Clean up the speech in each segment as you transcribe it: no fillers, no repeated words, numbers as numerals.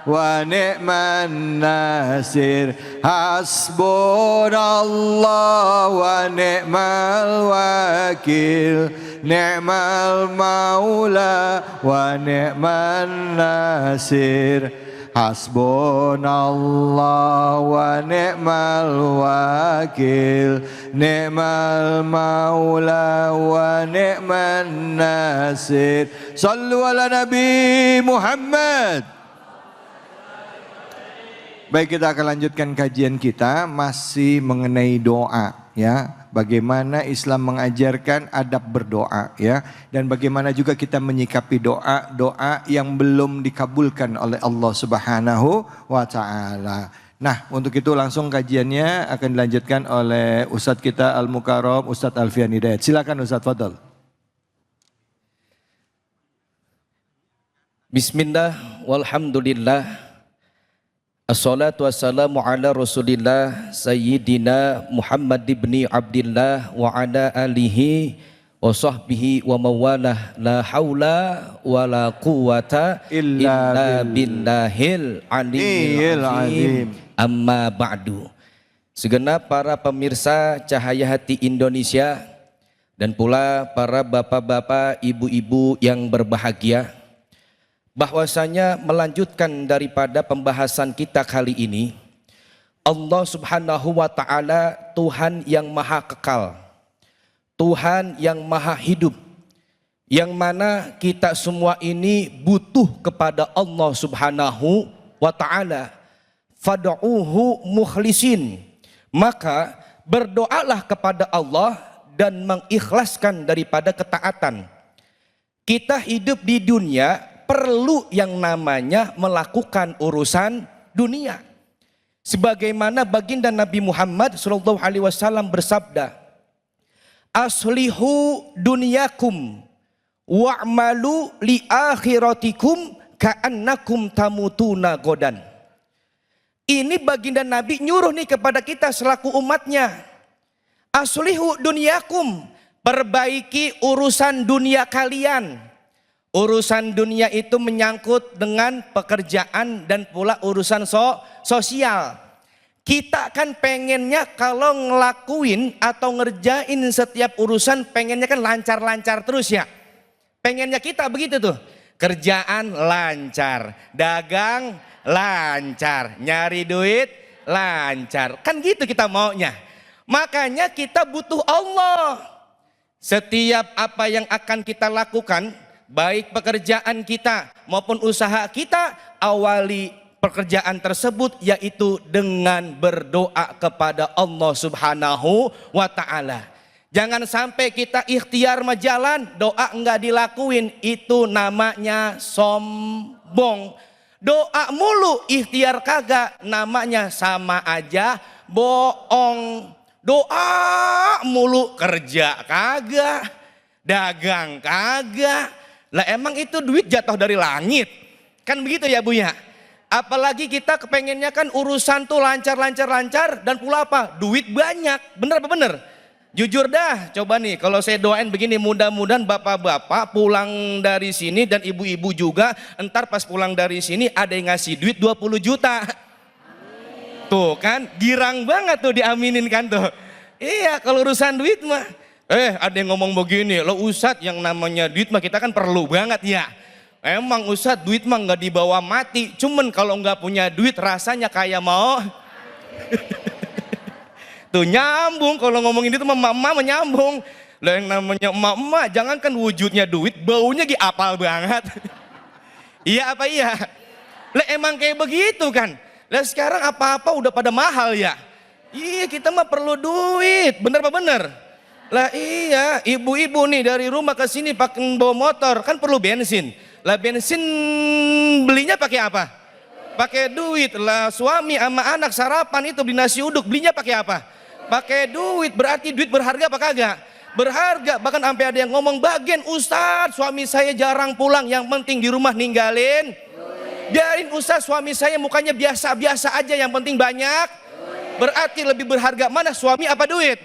wa ni'man nasir. Hasbunallah wa ni'mal wakil, ni'mal maula wa ni'man nasir. Hasbunallah wa ni'mal wakil, ni'mal maula wa ni'man nasir. Sallu ala Nabi Muhammad. Baik, kita akan lanjutkan kajian kita masih mengenai doa, ya. Bagaimana Islam mengajarkan adab berdoa, ya, dan bagaimana juga kita menyikapi doa yang belum dikabulkan oleh Allah Subhanahu wa taala. Nah, untuk itu langsung kajiannya akan dilanjutkan oleh Ustadz kita Al-Mukarram Ustadz Alfian Hidayat. Silakan Ustadz, fadhol. Bismillah walhamdulillah. Assalatu wassalamu ala Rasulillah Sayyidina Muhammad ibn Abdillah wa ala alihi wa sahbihi wa mawalah. La hawla wa la quwata illa billahil aliyyil azim. Amma ba'du. Segenap para pemirsa Cahaya Hati Indonesia dan pula para bapak-bapak, ibu-ibu yang berbahagia, bahwasanya melanjutkan daripada pembahasan kita kali ini, Allah Subhanahu wa taala Tuhan yang maha kekal, Tuhan yang maha hidup, yang mana kita semua ini butuh kepada Allah Subhanahu wa taala. Fad'uhu mukhlisin, maka berdoalah kepada Allah dan mengikhlaskan daripada ketaatan. Kita hidup di dunia perlu yang namanya melakukan urusan dunia. Sebagaimana baginda Nabi Muhammad SAW bersabda, aslihu dunyakum wa'malu li akhiratikum ka'annakum tamutuna godan. Ini baginda Nabi nyuruh nih kepada kita selaku umatnya. Aslihu dunyakum, perbaiki urusan dunia kalian. Urusan dunia itu menyangkut dengan pekerjaan dan pula urusan sosial. Kita kan pengennya kalau ngelakuin atau ngerjain setiap urusan pengennya kan lancar-lancar terus ya. Pengennya kita begitu tuh. Kerjaan lancar, dagang lancar, nyari duit lancar. Kan gitu kita maunya. Makanya kita butuh Allah. Setiap apa yang akan kita lakukan, baik pekerjaan kita maupun usaha kita, awali pekerjaan tersebut yaitu dengan berdoa kepada Allah Subhanahu wa taala. Jangan sampai kita ikhtiar majalan, doa enggak dilakuin, itu namanya sombong. Doa mulu, ikhtiar kagak, namanya sama aja bohong. Doa mulu, kerja kagak, dagang kagak. Lah emang itu duit jatuh dari langit? Kan begitu ya Bu ya? Apalagi kita kepengennya kan urusan tuh lancar dan pula apa? Duit banyak, bener apa bener? Jujur dah, coba nih kalau saya doain begini, mudah-mudahan bapak-bapak pulang dari sini dan ibu-ibu juga, entar pas pulang dari sini ada yang ngasih duit 20 juta. Tuh kan, girang banget tuh diaminin kan tuh. Iya kalau urusan duit mah. Ada yang ngomong begini, lo Ustadz yang namanya duit mah kita kan perlu banget ya. Emang Ustadz duit mah nggak dibawa mati, cuman kalau nggak punya duit rasanya kayak mau. Tuh nyambung kalau ngomongin itu emak-emak menyambung. Lah yang namanya emak-emak jangankan wujudnya duit, baunya apal banget. Iya apa iya? Lah emang kayak begitu kan. Lah sekarang apa-apa udah pada mahal ya. Iya kita mah perlu duit, bener apa bener? Lah iya, ibu-ibu nih dari rumah ke sini pakai bawa motor, kan perlu bensin. Lah bensin belinya pakai apa? Pakai duit. Lah suami sama anak sarapan itu beli nasi uduk, belinya pakai apa? Pakai duit. Berarti duit berharga apa kagak? Berharga. Bahkan sampai ada yang ngomong, bagian Ustadz suami saya jarang pulang, yang penting di rumah ninggalin. Biarin Ustadz suami saya mukanya biasa-biasa aja, yang penting banyak. Berarti lebih berharga mana, suami apa duit?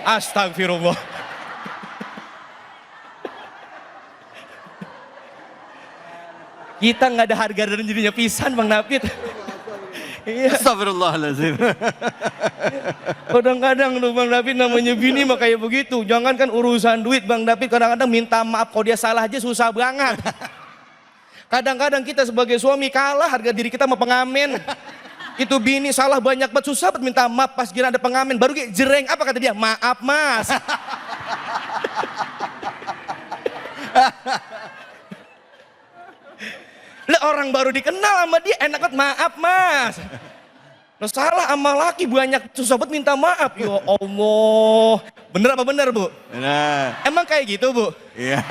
Astagfirullah. Kita nggak ada harga dan dirinya pisan Bang David. Iya. Astagfirullahaladzim. Kadang-kadang tuh Bang David namanya bini mah kayak begitu. Jangankan urusan duit Bang David, kadang-kadang minta maaf kalau dia salah aja susah banget. Kadang-kadang kita sebagai suami kalah harga diri kita sama pengamen. Itu bini salah banyak banget, susah banget minta maaf, pas kira ada pengamen baru kayak jereng, apa kata dia? Maaf mas. Lah orang baru dikenal sama dia enak banget, maaf mas. Nah, salah sama laki banyak, susah banget minta maaf. Ya Allah, bener apa bener Bu? Benar. Emang kayak gitu Bu? Iya.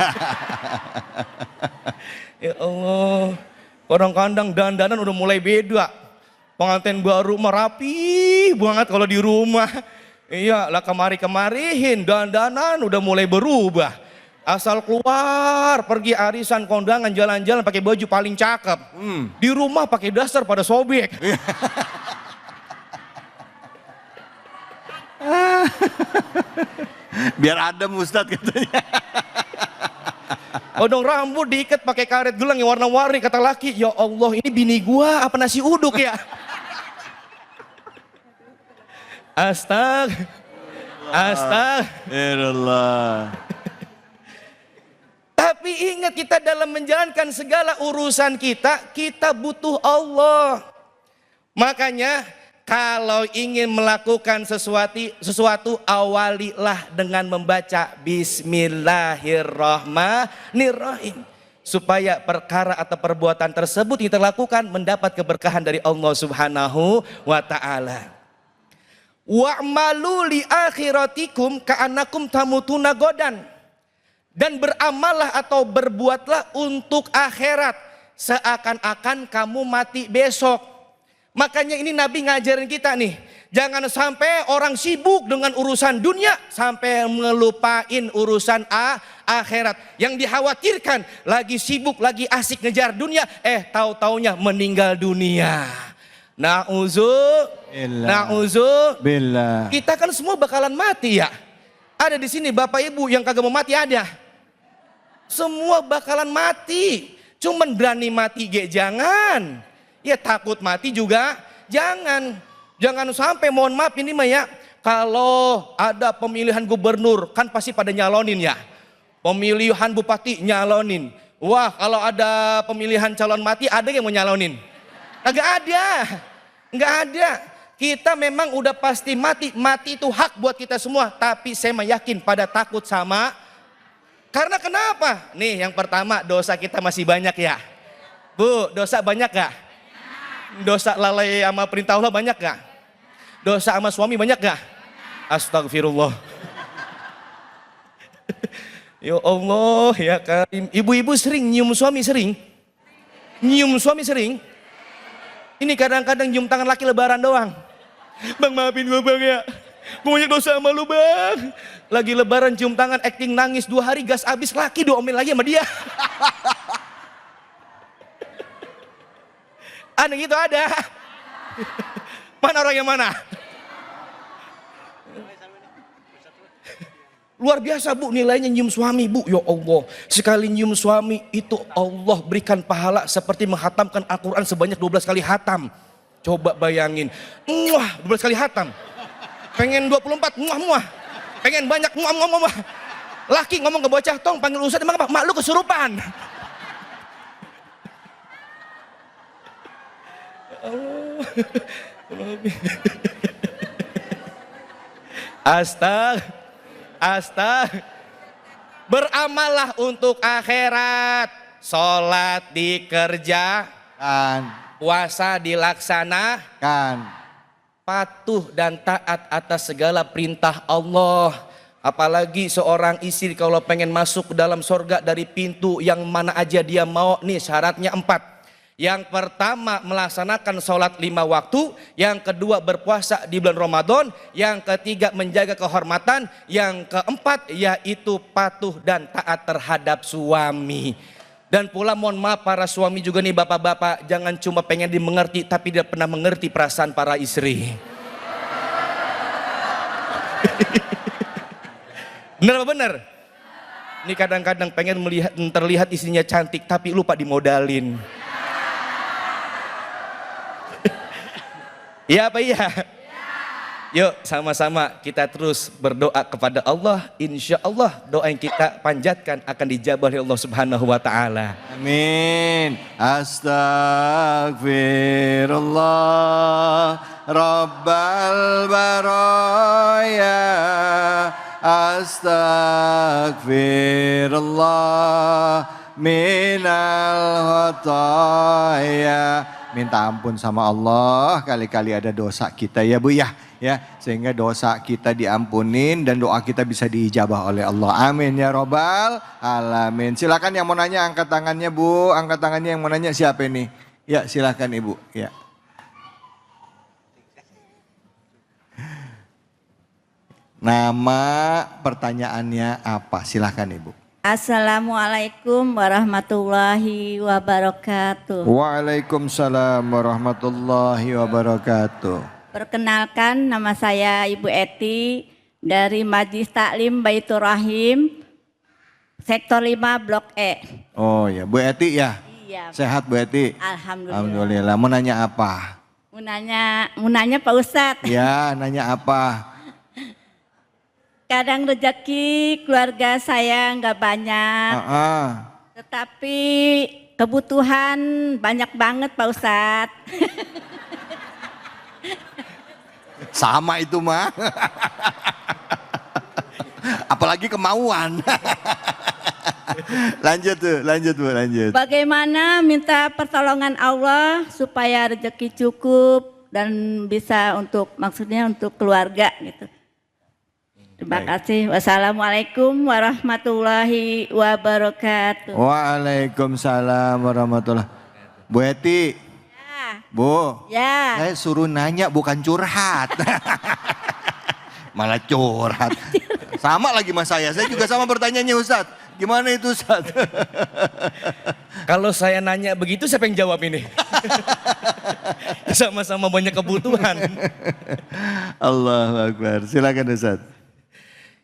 Ya Allah, kadang-kadang dandanan udah mulai beda. Pengantin baru merapi banget kalau di rumah. Iya lah, kemari-kemarihin dandanan udah mulai berubah. Asal keluar pergi arisan kondangan jalan-jalan pakai baju paling cakep. Di rumah pakai dasar pada sobek. Biar adem Ustadz katanya. Odong rambut diikat pakai karet gelang yang warna-warni, kata laki, ya Allah ini bini gua apa nasi uduk ya? Astagfirullah. Tapi ingat, kita dalam menjalankan segala urusan kita butuh Allah. Makanya kalau ingin melakukan sesuatu awalilah dengan membaca Bismillahirrahmanirrahim. Supaya perkara atau perbuatan tersebut kita lakukan mendapat keberkahan dari Allah Subhanahu wa Ta'ala. Wa'malu li akhiratikum ka'annakum tamutuna godan. Dan beramallah atau berbuatlah untuk akhirat seakan-akan kamu mati besok. Makanya ini Nabi ngajarin kita nih, jangan sampai orang sibuk dengan urusan dunia sampai ngelupain urusan akhirat. Yang dikhawatirkan lagi sibuk, lagi asik ngejar dunia, tahu-taunya meninggal dunia. Na'udzubillah. Kita kan semua bakalan mati ya. Ada di sini Bapak Ibu yang kagak mau mati ada. Semua bakalan mati. Cuman berani mati jangan. Ya takut mati juga jangan. Jangan sampai, mohon maaf ini mah ya, kalau ada pemilihan gubernur kan pasti pada nyalonin ya. Pemilihan bupati nyalonin. Wah, kalau ada pemilihan calon mati ada yang mau nyalonin? Kagak ada. Enggak ada. Kita memang udah pasti mati. Mati itu hak buat kita semua. Tapi saya yakin pada takut sama. Karena kenapa? Nih yang pertama, dosa kita masih banyak ya. Bu, dosa banyak gak? Dosa lalai sama perintah Allah banyak gak? Dosa sama suami banyak gak? Astagfirullah. Ya Allah ya Karim. Ibu-ibu sering nyium suami sering? Nyium suami sering? Ini kadang-kadang nyium tangan laki lebaran doang. Bang maafin gue bang ya. Gue banyak dosa sama lu bang. Lagi lebaran cium tangan, acting nangis 2 hari gas habis, laki diomelin lagi sama dia. Aneh gitu ada. Mana orang yang mana? Luar biasa Bu nilainya nyium suami Bu. Ya Allah, sekali nyium suami itu Allah berikan pahala seperti menghatamkan Al-Quran sebanyak 12 kali hatam. Coba bayangin, 12 kali hatam. Pengen 24, muah. Pengen banyak, muah. Laki ngomong ke bocah, tong panggil ustadz, emang apa? Mak lu kesurupan. Beramallah untuk akhirat. Sholat dikerjakan, puasa dilaksanakan, patuh dan taat atas segala perintah Allah. Apalagi seorang istri kalau pengen masuk ke dalam sorga dari pintu yang mana aja dia mau, nih syaratnya 4. Yang pertama melaksanakan sholat 5 waktu, yang kedua berpuasa di bulan Ramadan, yang ketiga menjaga kehormatan, yang keempat yaitu patuh dan taat terhadap suami. Dan pula mohon maaf para suami juga nih bapak-bapak, jangan cuma pengen dimengerti tapi tidak pernah mengerti perasaan para istri. Bener apa bener? Ini kadang-kadang pengen terlihat istrinya cantik tapi lupa dimodalin. Iya apa iya? Yuk sama-sama kita terus berdoa kepada Allah. Insya Allah doa yang kita panjatkan akan dijabah oleh Allah Subhanahu wa Ta'ala. Amin. Astaghfirullah Rabbal baraya. Astaghfirullah minal khataya. Minta ampun sama Allah kali-kali ada dosa kita ya Bu ya. Sehingga dosa kita diampunin dan doa kita bisa diijabah oleh Allah. Amin ya robbal alamin. Silakan yang mau nanya angkat tangannya Bu. Angkat tangannya yang mau nanya siapa ini? Ya silakan Ibu. Ya. Nama pertanyaannya apa? Silakan Ibu. Assalamualaikum warahmatullahi wabarakatuh. Waalaikumsalam warahmatullahi wabarakatuh. Perkenalkan, nama saya Ibu Eti dari Majlis Taklim Baitur Rahim, Sektor 5 Blok E. Oh ya, Bu Eti ya? Iya. Sehat Bu Eti? Alhamdulillah. Alhamdulillah. Mau nanya apa? Mau nanya Pak Ustadz. Ya, nanya apa? Kadang rezeki keluarga saya nggak banyak, tetapi kebutuhan banyak banget Pak Ustadz. Sama itu mah. Apalagi kemauan. lanjut Bu, lanjut. Bagaimana minta pertolongan Allah supaya rezeki cukup dan bisa maksudnya untuk keluarga gitu. Terima kasih. Wassalamualaikum warahmatullahi wabarakatuh. Waalaikumsalam warahmatullahi wabarakatuh. Bu Eti. Ya. Bu. Ya. Saya suruh nanya bukan curhat. Malah curhat. Sama lagi mas saya juga sama pertanyaannya Ustadz. Gimana itu Ustadz? Kalau saya nanya begitu siapa yang jawab ini? Sama-sama banyak kebutuhan. Allahu Akbar. Silakan Ustadz.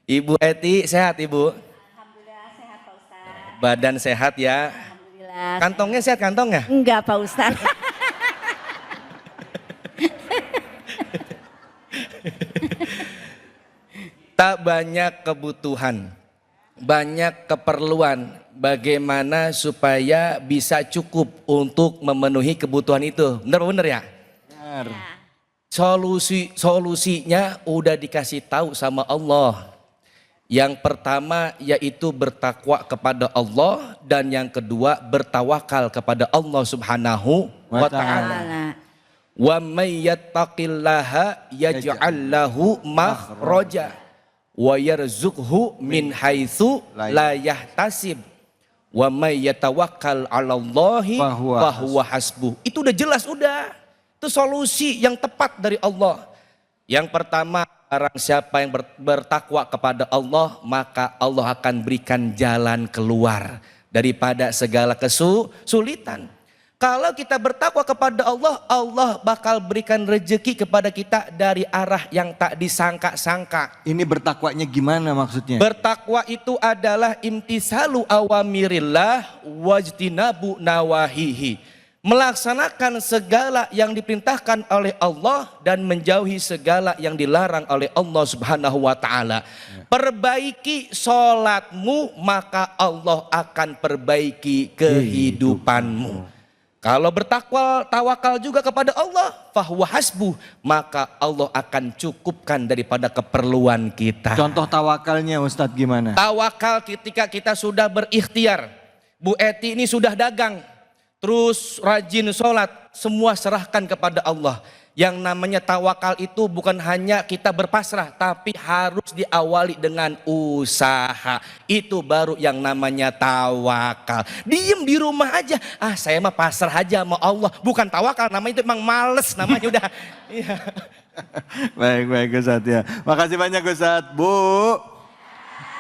Ibu Eti sehat Ibu? Alhamdulillah sehat Pak Ustadz. Badan sehat ya? Alhamdulillah. Kantongnya sehat kantongnya? Enggak Pak Ustadz. Tak banyak kebutuhan, banyak keperluan. Bagaimana supaya bisa cukup untuk memenuhi kebutuhan itu? Benar ya? Benar. Solusinya udah dikasih tahu sama Allah. Yang pertama yaitu bertakwa kepada Allah dan yang kedua bertawakal kepada Allah Subhanahu wa Ta'ala. Wa may yattaqillaha yaj'al lahu makhraja wa yarzuqhu min haitsu la yahtasib wa may yatawakkal 'alallahi fahuwa hasbuh. Itu udah jelas udah. Itu solusi yang tepat dari Allah. Yang pertama, barang siapa yang bertakwa kepada Allah, maka Allah akan berikan jalan keluar daripada segala kesulitan. Kalau kita bertakwa kepada Allah, Allah bakal berikan rezeki kepada kita dari arah yang tak disangka-sangka. Ini bertakwanya gimana maksudnya? Bertakwa itu adalah imtisalu awamirillah wajtinabu nawahihi. Melaksanakan segala yang diperintahkan oleh Allah dan menjauhi segala yang dilarang oleh Allah Subhanahu wa Ta'ala. Perbaiki sholatmu, maka Allah akan perbaiki kehidupanmu. Kalau bertakwa, tawakal juga kepada Allah, fahuwa hasbuh, maka Allah akan cukupkan daripada keperluan kita. Contoh tawakalnya Ustadz gimana? Tawakal ketika kita sudah berikhtiar. Bu Eti ini sudah dagang, terus rajin sholat, semua serahkan kepada Allah. Yang namanya tawakal itu bukan hanya kita berpasrah, tapi harus diawali dengan usaha. Itu baru yang namanya tawakal. Diem di rumah aja, saya mah pasrah aja sama Allah. Bukan tawakal, namanya itu emang males namanya udah. Iya. Baik Ustadz ya. Makasih banyak Ustadz. Bu,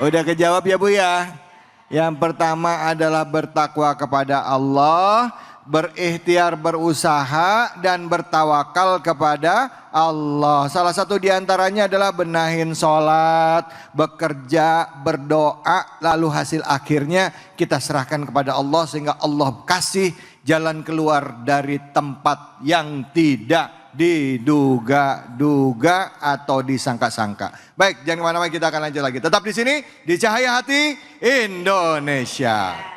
udah kejawab ya Bu ya. Yang pertama adalah bertakwa kepada Allah, berikhtiar berusaha dan bertawakal kepada Allah. Salah satu diantaranya adalah benahin sholat, bekerja, berdoa, lalu hasil akhirnya kita serahkan kepada Allah sehingga Allah kasih jalan keluar dari tempat yang tidak diduga-duga atau disangka-sangka. Baik, jangan kemana-mana, kita akan lanjut lagi. Tetap di sini di Cahaya Hati Indonesia.